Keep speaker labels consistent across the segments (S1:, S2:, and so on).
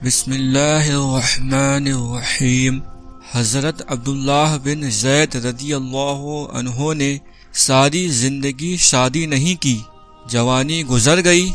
S1: بسم اللہ الرحمن الرحیم۔ حضرت عبداللہ بن زید رضی اللہ عنہ نے ساری زندگی شادی نہیں کی، جوانی گزر گئی،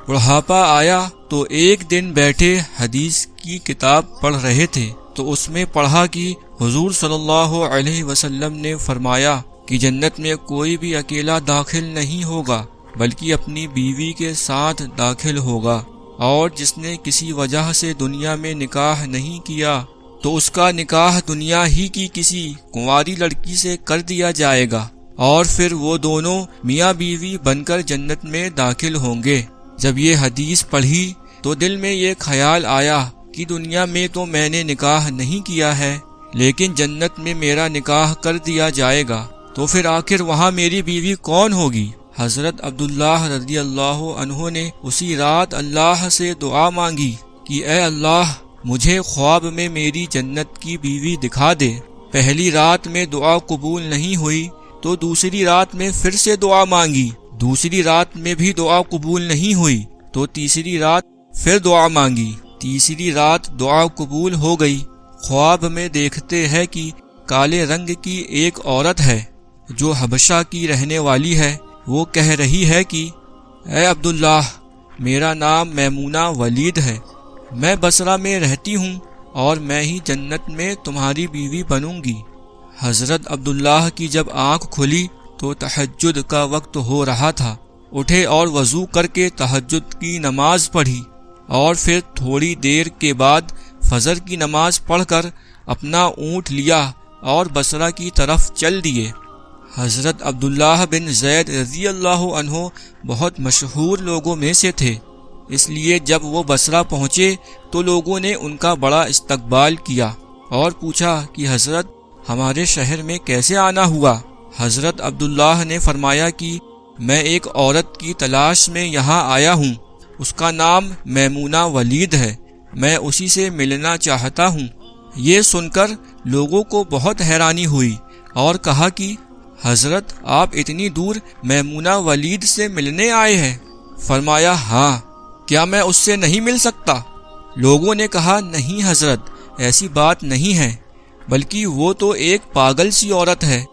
S1: بڑھاپا آیا تو ایک دن بیٹھے حدیث کی کتاب پڑھ رہے تھے تو اس میں پڑھا کہ حضور صلی اللہ علیہ وسلم نے فرمایا کہ جنت میں کوئی بھی اکیلا داخل نہیں ہوگا بلکہ اپنی بیوی کے ساتھ داخل ہوگا، اور جس نے کسی وجہ سے دنیا میں نکاح نہیں کیا تو اس کا نکاح دنیا ہی کی کسی کنواری لڑکی سے کر دیا جائے گا، اور پھر وہ دونوں میاں بیوی بن کر جنت میں داخل ہوں گے۔ جب یہ حدیث پڑھی تو دل میں یہ خیال آیا کہ دنیا میں تو میں نے نکاح نہیں کیا ہے، لیکن جنت میں میرا نکاح کر دیا جائے گا، تو پھر آخر وہاں میری بیوی کون ہوگی؟ حضرت عبداللہ رضی اللہ عنہ نے اسی رات اللہ سے دعا مانگی کہ اے اللہ مجھے خواب میں میری جنت کی بیوی دکھا دے۔ پہلی رات میں دعا قبول نہیں ہوئی تو دوسری رات میں پھر سے دعا مانگی، دوسری رات میں بھی دعا قبول نہیں ہوئی تو تیسری رات پھر دعا مانگی، تیسری رات دعا قبول ہو گئی۔ خواب میں دیکھتے ہیں کہ کالے رنگ کی ایک عورت ہے جو حبشہ کی رہنے والی ہے، وہ کہہ رہی ہے کہ اے عبداللہ میرا نام میمونہ ولید ہے، میں بصرہ میں رہتی ہوں اور میں ہی جنت میں تمہاری بیوی بنوں گی۔ حضرت عبداللہ کی جب آنکھ کھلی تو تہجد کا وقت ہو رہا تھا، اٹھے اور وضو کر کے تہجد کی نماز پڑھی، اور پھر تھوڑی دیر کے بعد فجر کی نماز پڑھ کر اپنا اونٹ لیا اور بصرہ کی طرف چل دیے۔ حضرت عبداللہ بن زید رضی اللہ عنہ بہت مشہور لوگوں میں سے تھے، اس لیے جب وہ بصرہ پہنچے تو لوگوں نے ان کا بڑا استقبال کیا اور پوچھا کہ حضرت ہمارے شہر میں کیسے آنا ہوا؟ حضرت عبداللہ نے فرمایا کہ میں ایک عورت کی تلاش میں یہاں آیا ہوں، اس کا نام میمونہ ولید ہے، میں اسی سے ملنا چاہتا ہوں۔ یہ سن کر لوگوں کو بہت حیرانی ہوئی اور کہا کہ حضرت آپ اتنی دور میمونہ ولید سے ملنے آئے ہیں؟ فرمایا ہاں، کیا میں اس سے نہیں مل سکتا؟ لوگوں نے کہا نہیں حضرت، ایسی بات نہیں ہے، بلکہ وہ تو ایک پاگل سی عورت ہے،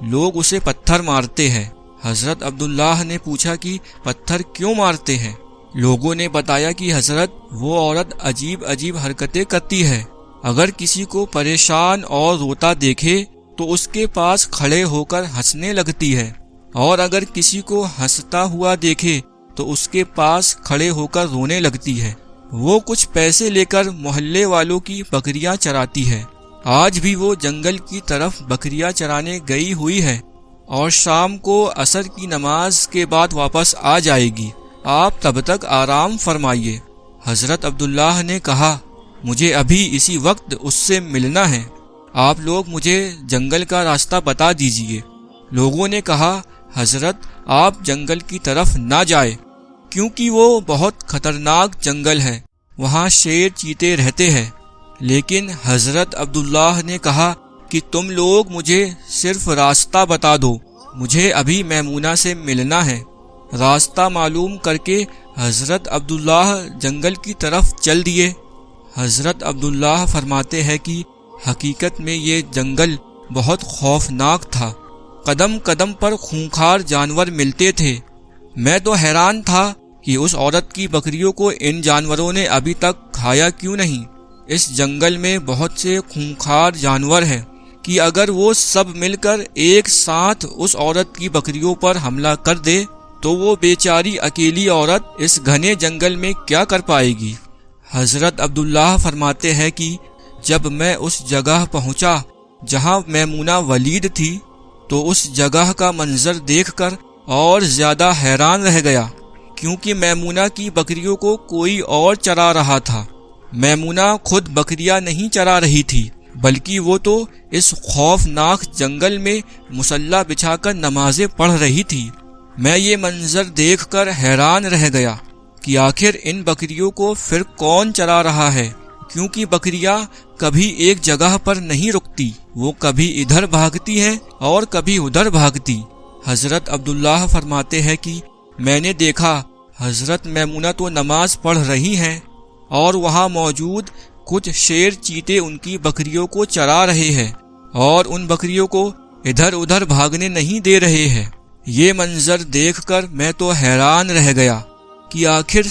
S1: لوگ اسے پتھر مارتے ہیں۔ حضرت عبداللہ نے پوچھا کہ پتھر کیوں مارتے ہیں؟ لوگوں نے بتایا کہ حضرت وہ عورت عجیب عجیب حرکتیں کرتی ہے، اگر کسی کو پریشان اور روتا دیکھے تو اس کے پاس کھڑے ہو کر ہنسنے لگتی ہے، اور اگر کسی کو ہنستا ہوا دیکھے تو اس کے پاس کھڑے ہو کر رونے لگتی ہے۔ وہ کچھ پیسے لے کر محلے والوں کی بکریاں چراتی ہے، آج بھی وہ جنگل کی طرف بکریاں چرانے گئی ہوئی ہے اور شام کو عصر کی نماز کے بعد واپس آ جائے گی، آپ تب تک آرام فرمائیے۔ حضرت عبداللہ نے کہا مجھے ابھی اسی وقت اس سے ملنا ہے، آپ لوگ مجھے جنگل کا راستہ بتا دیجئے۔ لوگوں نے کہا حضرت آپ جنگل کی طرف نہ جائے، کیونکہ وہ بہت خطرناک جنگل ہے، وہاں شیر چیتے رہتے ہیں۔ لیکن حضرت عبداللہ نے کہا کہ تم لوگ مجھے صرف راستہ بتا دو، مجھے ابھی میمونہ سے ملنا ہے۔ راستہ معلوم کر کے حضرت عبداللہ جنگل کی طرف چل دیے۔ حضرت عبداللہ فرماتے ہیں کہ حقیقت میں یہ جنگل بہت خوفناک تھا، قدم قدم پر خونخوار جانور ملتے تھے۔ میں تو حیران تھا کہ اس عورت کی بکریوں کو ان جانوروں نے ابھی تک کھایا کیوں نہیں۔ اس جنگل میں بہت سے خونخوار جانور ہیں کہ اگر وہ سب مل کر ایک ساتھ اس عورت کی بکریوں پر حملہ کر دے تو وہ بیچاری اکیلی عورت اس گھنے جنگل میں کیا کر پائے گی۔ حضرت عبداللہ فرماتے ہیں کہ جب میں اس جگہ پہنچا جہاں میمونہ ولید تھی تو اس جگہ کا منظر دیکھ کر اور زیادہ حیران رہ گیا، کیونکہ میمونہ کی بکریوں کو کوئی اور چرا رہا تھا۔ میمونہ خود بکریاں نہیں چرا رہی تھی، بلکہ وہ تو اس خوفناک جنگل میں مصلی بچھا کر نمازیں پڑھ رہی تھی۔ میں یہ منظر دیکھ کر حیران رہ گیا کہ آخر ان بکریوں کو پھر کون چرا رہا ہے، کیونکہ بکریاں کبھی ایک جگہ پر نہیں رکتی، وہ کبھی ادھر بھاگتی ہیں اور کبھی ادھر بھاگتی۔ حضرت عبداللہ فرماتے ہیں کہ میں نے دیکھا حضرت میمونہ تو نماز پڑھ رہی ہیں اور وہاں موجود کچھ شیر چیتے ان کی بکریوں کو چرا رہے ہیں اور ان بکریوں کو ادھر ادھر بھاگنے نہیں دے رہے ہیں۔ یہ منظر دیکھ کر میں تو حیران رہ گیا کہ آخر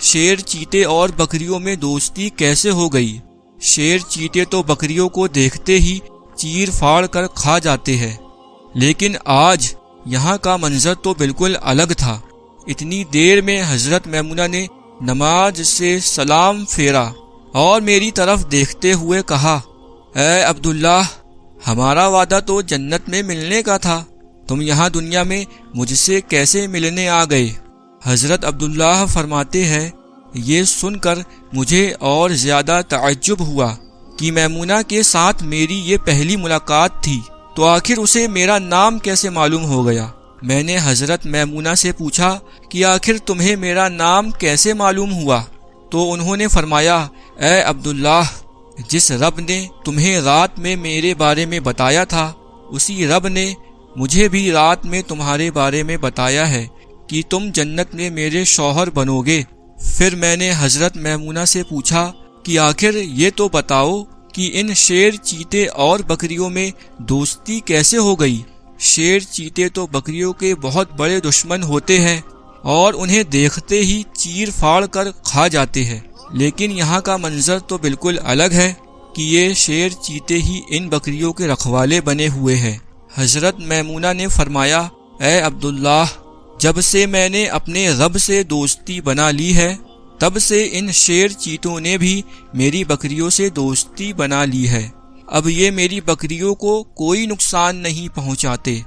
S1: شیر چیتے اور بکریوں میں دوستی کیسے ہو گئی۔ شیر چیتے تو بکریوں کو دیکھتے ہی چیر پھاڑ کر کھا جاتے ہیں، لیکن آج یہاں کا منظر تو بالکل الگ تھا۔ اتنی دیر میں حضرت میمونہ نے نماز سے سلام پھیرا اور میری طرف دیکھتے ہوئے کہا، اے عبداللہ، ہمارا وعدہ تو جنت میں ملنے کا تھا، تم یہاں دنیا میں مجھ سے کیسے ملنے آ گئے؟ حضرت عبداللہ فرماتے ہیں، یہ سن کر مجھے اور زیادہ تعجب ہوا کہ میمونہ کے ساتھ میری یہ پہلی ملاقات تھی، تو آخر اسے میرا نام کیسے معلوم ہو گیا؟ میں نے حضرت میمونہ سے پوچھا کہ آخر تمہیں میرا نام کیسے معلوم ہوا؟ تو انہوں نے فرمایا، اے عبداللہ، جس رب نے تمہیں رات میں میرے بارے میں بتایا تھا، اسی رب نے مجھے بھی رات میں تمہارے بارے میں بتایا ہے کہ تم جنت میں میرے شوہر بنو گے۔ پھر میں نے حضرت میمونہ سے پوچھا کہ آخر یہ تو بتاؤ کہ ان شیر چیتے اور بکریوں میں دوستی کیسے ہو گئی؟ شیر چیتے تو بکریوں کے بہت بڑے دشمن ہوتے ہیں اور انہیں دیکھتے ہی چیر پھاڑ کر کھا جاتے ہیں، لیکن یہاں کا منظر تو بالکل الگ ہے کہ یہ شیر چیتے ہی ان بکریوں کے رکھوالے بنے ہوئے ہیں۔ حضرت میمونہ نے فرمایا، اے عبداللہ، جب سے میں نے اپنے رب سے دوستی بنا لی ہے، تب سے ان شیر چیتوں نے بھی میری بکریوں سے دوستی بنا لی ہے۔ اب یہ میری بکریوں کو کوئی نقصان نہیں پہنچاتے۔